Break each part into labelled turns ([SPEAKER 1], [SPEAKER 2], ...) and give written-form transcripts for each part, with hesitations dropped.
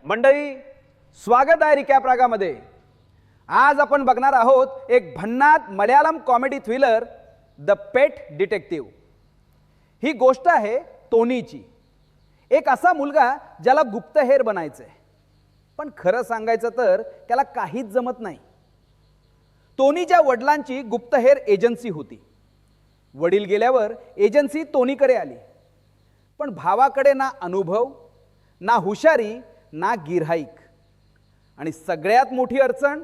[SPEAKER 1] मंडळी, स्वागत आहे रिकॅप रागामध्ये। आज आपण बघणार आहोत एक भन्नाट Malayalam comedy thriller the pet detective. ही गोष्ट आहे टोनीची। एक असा मुलगा ज्याला गुप्तहेर बनायचंय, पण खरं सांगायचं तर त्याला काहीच जमत नाही। टोनीच्या वडिलांची गुप्तहेर एजन्सी होती। वडील गेल्यावर एजन्सी टोनीकडे आली, पण भावाकडे ना अनुभव, ना हुशारी, ना गिऱ्हाईक, आणि सगळ्यात मोठी अडचण,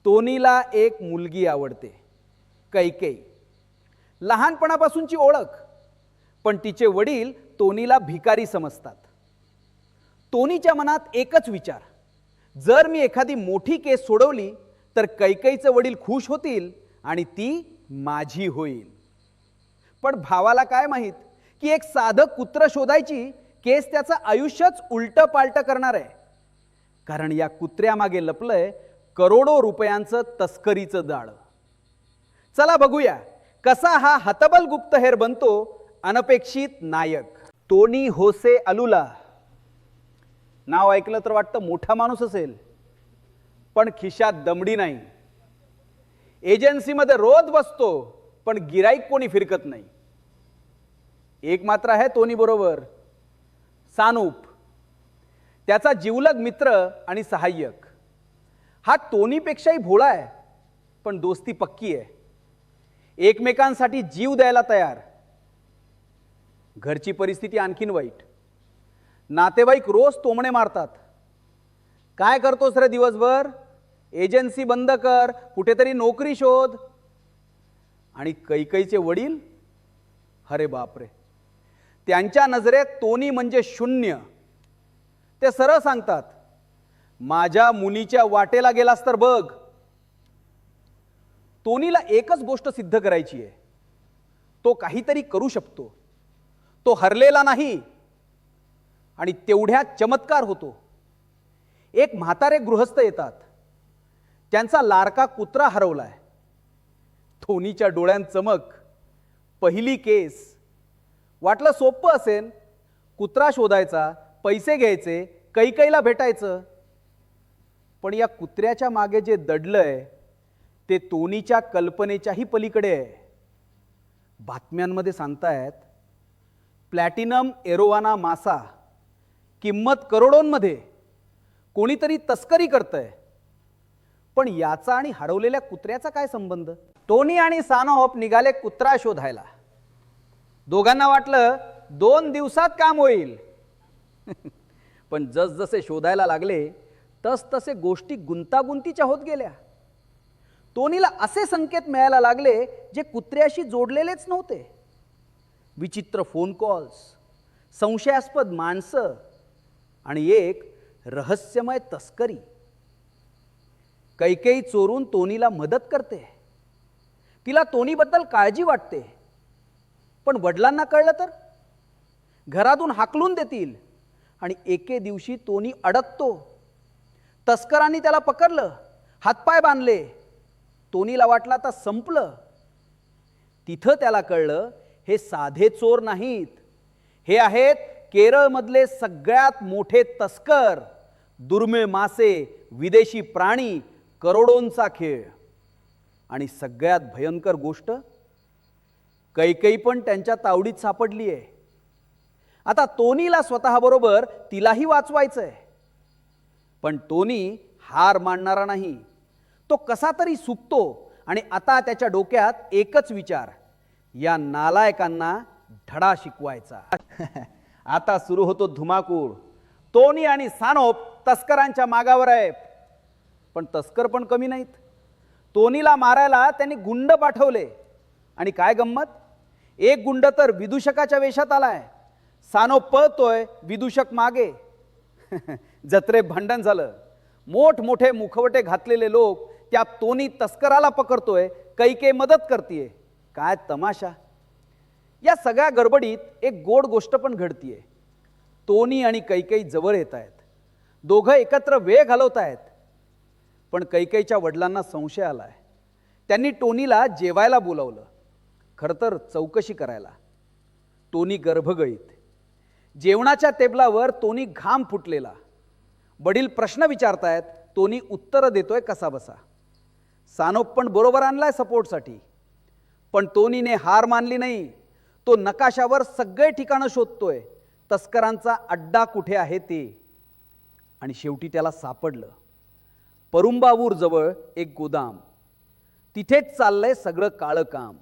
[SPEAKER 1] टोनीला एक मुलगी आवडते, कैकेयी। लहानपणापासूनची ओळख, पण तिचे वडील टोनीला भिकारी समजतात। टोनीच्या मनात एकच विचार, जर मी एखादी मोठी केस सोडवली तर कैकेयीचे वडील खुश होतील आणि ती माझी होईल। पण भावाला काय माहित की एक साधं कुत्र शोधायची केस त्याचं आयुष्यच उलटं पालटं करणार आहे, कारण या कुत्र्यामागे लपलंय करोडो रुपयांचं तस्करीचं जाळं। चला बघूया कसा हा हतबल गुप्तहेर बनतो अनपेक्षित नायक। टोनी होसे अलुला नाव ऐकलं तर वाटतं मोठा माणूस असेल, पण खिशात दमडी नाही। एजन्सीमध्ये रोज बसतो, पण गिराईक कोणी फिरकत नाही। एक मात्र आहे टोनी बरोबर, सानूप, त्याचा जिवलग मित्र आणि सहाय्यक। हा टोनीपेक्षाही भोळा आहे, पण दोस्ती पक्की आहे, एकमेकांसाठी जीव द्यायला तयार। घरची परिस्थिती आणखीन वाईट, नातेवाईक रोज टोमणे मारतात, काय करतोस रे दिवसभर, एजन्सी बंद कर, कुठेतरी नोकरी शोध। आणि कैकेयीचे वडील, अरे बापरे, त्यांच्या नजरेत टोनी म्हणजे शून्य। ते सरळ सांगतात, माझ्या मुलीच्या वाटेला गेलास तर बघ। टोनीला एकच गोष्ट सिद्ध करायची आहे, तो काहीतरी करू शकतो, तो हरलेला नाही। आणि तेवढ्यात चमत्कार होतो। एक म्हातारे गृहस्थ येतात, त्यांचा लाडका कुत्रा हरवलाय। टोनीच्या डोळ्यांत चमक, पहिली केस। वाटलं सोपं असेल, कुत्रा शोधायचा, पैसे घ्यायचे, कैकेयीला भेटायचं। पण या कुत्र्याच्या मागे जे दडलंय ते टोनीच्या कल्पनेच्याही पलीकडे आहे। बातम्यांमध्ये सांगतायत प्लॅटिनम एरोवाना मासा, किंमत करोडोंमध्ये, कोणीतरी तस्करी करतंय। पण याचा आणि हरवलेल्या कुत्र्याचा काय संबंध? टोनी आणि सानोप निघाले कुत्रा शोधायला। दोघांना वाटलं 2 दिवसात काम होईल। पण जसजसे शोधायला लागले तसतसे गोष्टी गुंतागुंतीच्या होत गेल्या। टोनीला असे संकेत मिळायला लागले जे कुत्र्याशी जोडलेलेच नव्हते। विचित्र फोन कॉल्स, संशयास्पद माणसं आणि एक रहस्यमय तस्करी। कैकेयी चोरून टोनीला मदत करते, तिला टोनीबद्दल काळजी वाटते। पण वडिलांना कळलं तर घरातून हाकलून देतील, आणि एके दिवशी टोनी अडकतो। तस्करांनी त्याला पकडलं, हातपाय बांधले। टोनीला वाटलं आता संपलं। तिथं त्याला कळलं हे साधे चोर नाहीत, हे आहेत केरळमधले सगळ्यात मोठे तस्कर। दुर्मिळ मासे, विदेशी प्राणी, करोडोंचा खेळ। आणि सगळ्यात भयंकर गोष्ट, कैकेयी पण त्यांच्या तावडीत सापडली आहे। आता टोनीला स्वतःबरोबर तिलाही वाचवायचंय। पण टोनी हार मानणारा नाही, तो कसा तरी सुटतो। आणि आता त्याच्या डोक्यात एकच विचार, या नालायकांना धडा शिकवायचा। आता सुरू होतो धुमाकूळ। टोनी आणि सानोप तस्करांच्या मागावर आहेत, पण तस्कर पण कमी नाहीत। टोनीला मारायला त्यांनी गुंड पाठवले, आणि काय गंमत, एक गुंड तर विदूषकाच्या वेशात आलाय। सानोप पळतोय, विदूषक मागे। जत्रेत भांडण झालं, मोठमोठे मुखवटे घातलेले लोक त्या टोनी तस्कराला पकडतोय, कैकेयी मदत करतेय। काय तमाशा। या सगळ्या गडबडीत एक गोड गोष्ट पण घडतीये। टोनी आणि कैकेयी जवळ येत आहेत, दोघं एकत्र वेळ घालवत आहेत। पण कैकेयीच्या वडिलांना संशय आलाय। त्यांनी टोनीला जेवायला बोलावलं, खरं तर चौकशी करायला। टोनी गर्भगळीत, जेवणाच्या टेबलावर टोनी घाम फुटलेला, वडील प्रश्न विचारतायत, तोनी उत्तरं देतोय कसा बसा. सानोप पण बरोबर आणलाय सपोर्टसाठी. पण तोनीने हार मानली नाही. तो नकाशावर सगळे ठिकाणं शोधतोय, तस्करांचा अड्डा कुठे आहे ते. आणि शेवटी त्याला सापडलं. परुंबावूर जवळ एक गोदाम. तिथेच चाललंय सगळं काळं काम.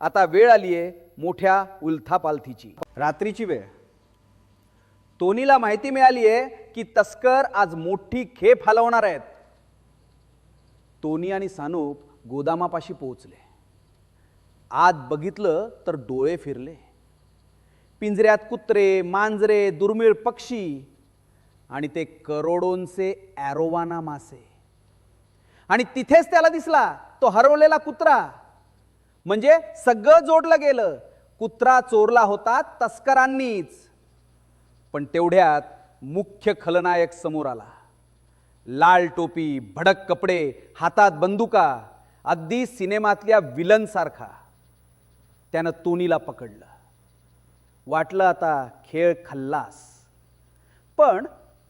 [SPEAKER 1] आता वेळ आलीये मोठ्या उलथापालथीची. रात्रीची वेळ. तोनीला माहिती मिळाली आहे की तस्कर आज मोठी खेप हलवणार आहेत. तोनी आणि सानूप गोदामापाशी पोहोचले. आत बघितलं तर डोळे फिरले. पिंजऱ्यात कुत्रे, मांजरे, दुर्मिळ पक्षी आणि ते करोडोंचे ॲरोवाना मासे. आणि तिथेच त्याला दिसला तो हरवलेला कुत्रा. म्हणजे सगळं जोडलं गेलं. कुत्रा चोरला होता तस्करांनीच. पण तेवढ्यात मुख्य खलनायक समोर आला. लाल टोपी, भडक कपडे, हातात बंदुका, अगदी सिनेमातल्या विलन सारखा. त्यानं तोनीला पकडलं. वाटलं आता खेळ खल्लास. पण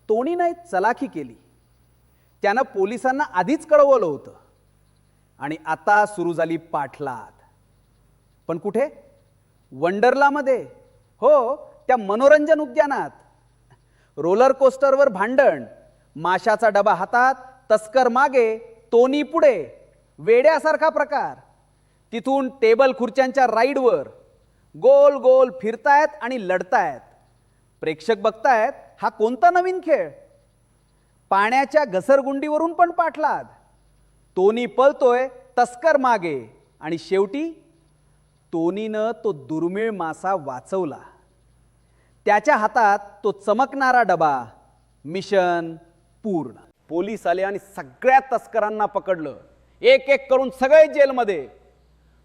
[SPEAKER 1] तोनीनं एक चलाखी केली. त्यानं पोलिसांना आधीच कळवलं होतं. आणि आता सुरू झाली पाठलाग. पण कुठे? वंडरलामध्ये. हो, त्या मनोरंजन उद्यानात. रोलर कोस्टरवर भांडण, माशाचा डबा हातात, तस्कर मागे, तोनी पुढे. वेड्यासारखा प्रकार. तिथून टेबल खुर्च्यांच्या राईडवर गोल गोल फिरतायत आणि लढतायत. प्रेक्षक बघतायत हा कोणता नवीन खेळ. पाण्याच्या घसरगुंडीवरून पण पाठलाग. तोनी पळतोय, तस्कर मागे. आणि शेवटी तोनीनं तो दुर्मिळ मासा वाचवला. त्याच्या हातात तो चमकणारा डबा. मिशन पूर्ण. पोलीस आले आणि सगळ्या तस्करांना पकडलं. एक एक करून सगळे जेलमध्ये.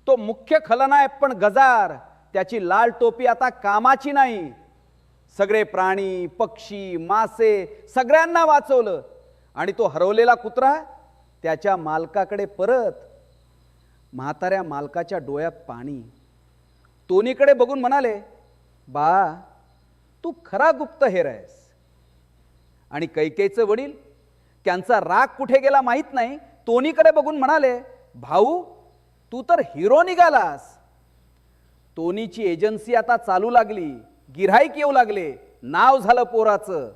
[SPEAKER 1] तो मुख्य खलनायक पण गजार. त्याची लाल टोपी आता कामाची नाही. सगळे प्राणी, पक्षी, मासे सगळ्यांना वाचवलं. आणि तो हरवलेला कुत्रा त्याच्या मालकाकडे परत. म्हाताऱ्या मालकाच्या डोळ्यात पाणी. तोनीकडे बघून म्हणाले, बा तू खरा गुप्तहेर आहेस. आणि कैकेयीचे वडील, त्यांचा राग कुठे गेला माहीत नाही, तोनीकडे बघून म्हणाले, भाऊ तू तर हिरो निघालास. तोनीची एजन्सी आता चालू लागली. गिऱ्हाईक येऊ लागले. नाव झालं पोराचं.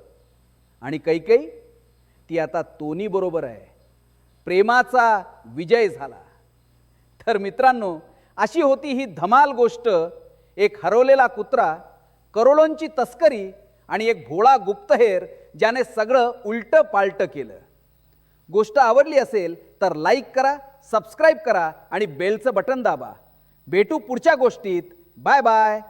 [SPEAKER 1] आणि कैकेयी ती आता तोनी बरोबर आहे. प्रेमाचा विजय झाला. तर मित्रांनो, अशी होती ही धमाल गोष्ट. एक हरवलेला कुत्रा, करोडोंची तस्करी आणि एक भोळा गुप्तहेर ज्याने सगळं उलट पालट केलं. गोष्ट आवडली असेल तर लाईक करा, सबस्क्राईब करा आणि बेलचं बटन दाबा. भेटू पुढच्या गोष्टीत. Bye bye.